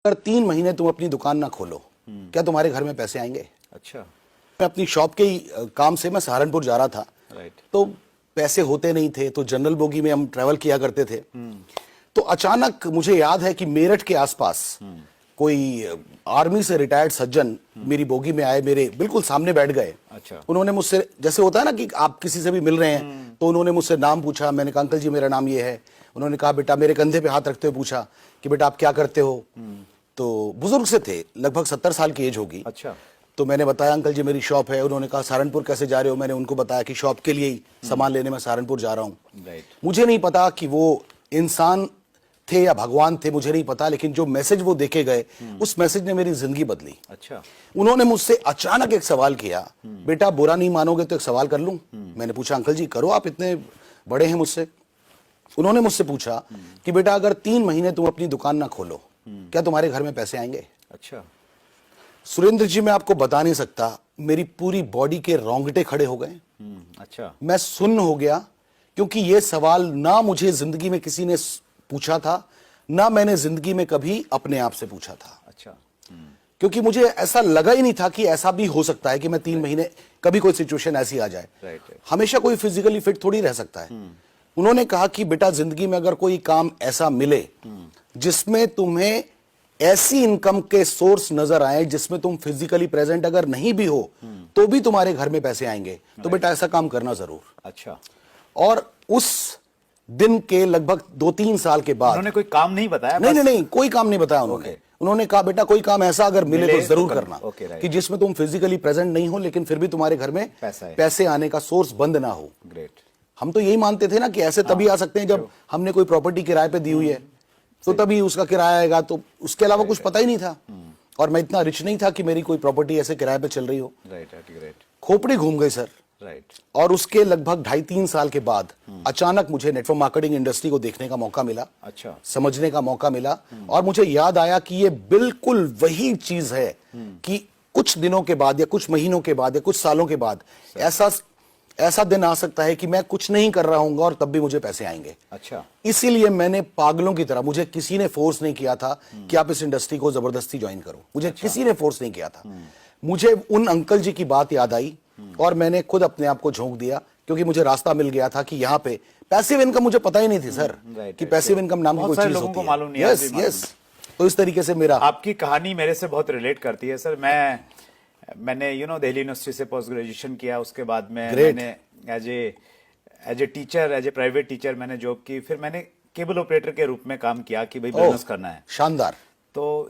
अगर 3 महीने तुम अपनी दुकान ना खोलो, क्या तुम्हारे घर में पैसे आएंगे? अच्छा। मैं अपनी शॉप के ही काम से मैं सहारनपुर जा रहा था। राइट। तो पैसे होते नहीं थे, तो जनरल बोगी में हम ट्रेवल किया करते थे। तो अचानक मुझे याद है कि मेरठ के आसपास कोई आर्मी से रिटायर्ड सज्जन मेरी बोगी में आए, मेरे बिल्कुल सामने बैठ गए। अच्छा। उन्होंने मुझसे, जैसे होता है ना कि आप किसी से भी मिल रहे हैं, तो उन्होंने मुझसे नाम पूछा। मैंने कहा अंकल जी मेरा नाम ये है। उन्होंने कहा बेटा, मेरे कंधे पे हाथ रखते हुए पूछा कि बेटा आप क्या करते हो? तो बुजुर्ग से थे, लगभग 70 साल की एज होगी। अच्छा। तो मैंने बताया अंकल जी मेरी शॉप है। उन्होंने कहा सहारनपुर कैसे जा रहे हो? मैंने उनको बताया कि शॉप के लिए ही सामान लेने में सहारनपुर जा रहा हूँ। राइट। मुझे नहीं पता कि वो इंसान थे या भगवान थे, मुझे नहीं पता, लेकिन जो मैसेज वो देके गए, उस मैसेज ने मेरी जिंदगी बदली। अच्छा। उन्होंने मुझसे अचानक एक सवाल किया, बेटा बुरा नहीं मानोगे तो एक सवाल कर लूं? मैंने पूछा अंकल जी करो, आप इतने बड़े हैं मुझसे। उन्होंने मुझसे पूछा कि बेटा अगर 3 महीने तुम अपनी दुकान ना खोलो, क्या तुम्हारे घर में पैसे आएंगे? अच्छा। सुरेंद्र जी मैं आपको बता नहीं सकता, मेरी पूरी बॉडी के रोंगटे खड़े हो गए। अच्छा। मैं सुन्न हो गया, क्योंकि यह सवाल ना मुझे जिंदगी में किसी ने पूछा था, ना मैंने जिंदगी में कभी अपने आप से पूछा था। अच्छा। क्योंकि मुझे ऐसा लगा ही नहीं था कि ऐसा भी हो सकता है कि मैं 3 महीने, कभी कोई सिचुएशन ऐसी आ जाए। राइट। हमेशा कोई फिजिकली फिट थोड़ी रह सकता है। उन्होंने कहा कि बेटा जिंदगी में अगर कोई काम ऐसा मिले जिसमें तुम्हें ऐसी इनकम के सोर्स नजर आए जिसमें तुम फिजिकली प्रेजेंट अगर नहीं भी हो तो भी तुम्हारे घर में पैसे आएंगे, तो बेटा ऐसा काम करना जरूर। अच्छा। और उस दिन के लगभग 2-3 साल के बाद उन्होंने कोई काम नहीं बताया? नहीं नहीं नहीं, कोई काम नहीं बताया उन्होंने। उन्होंने कहा बेटा कोई काम ऐसा अगर मिले तो जरूर करना, कि जिसमें तुम फिजिकली प्रेजेंट नहीं हो लेकिन फिर भी तुम्हारे घर में पैसे आने का सोर्स बंद ना हो। ग्रेट। हम तो यही मानते थे ना कि ऐसे तभी आ सकते हैं जब हमने कोई प्रॉपर्टी किराए पे दी हुई है, तो तभी उसका किराया आएगा। तो उसके अलावा कुछ पता ही नहीं था, और मैं इतना रिच नहीं था कि मेरी कोई प्रॉपर्टी ऐसे किराए पे चल रही हो। राइट। खोपड़ी घूम गई सर। राइट। और उसके लगभग 2.5-3 साल के बाद अचानक मुझे नेटवर्क मार्केटिंग इंडस्ट्री को देखने का मौका मिला। अच्छा। समझने का मौका मिला, और मुझे याद आया कि ये बिल्कुल वही चीज है कि कुछ दिनों के बाद या कुछ महीनों के बाद या कुछ सालों के बाद ऐसा दिन आ सकता है कि मैं कुछ नहीं कर रहा हूंगा और तब भी मुझे पैसे आएंगे। अच्छा। इसीलिए मैंने पागलों की तरह, मुझे किसी ने फोर्स नहीं किया था कि आप इस इंडस्ट्री को जबरदस्ती ज्वाइन करो, मुझे किसी ने फोर्स नहीं किया था। मुझे उन अंकल जी की बात याद आई और मैंने खुद अपने आप को झोंक दिया, क्योंकि मुझे रास्ता मिल गया था कि यहाँ पे पैसिव इनकम, मुझे पता ही नहीं थी सर कि पैसिव इनकम नाम की कोई चीज होती है। Yes yes. तो इस तरीके से मेरा, आपकी कहानी मेरे से बहुत रिलेट करती है सर। मैंने दिल्ली यूनिवर्सिटी से पोस्ट ग्रेजुएशन किया, उसके बाद में मैंने as a teacher, as a private teacher मैंने जॉब की। फिर मैंने केबल ऑपरेटर के रूप में काम किया कि भाई बिजनेस करना है। शानदार। तो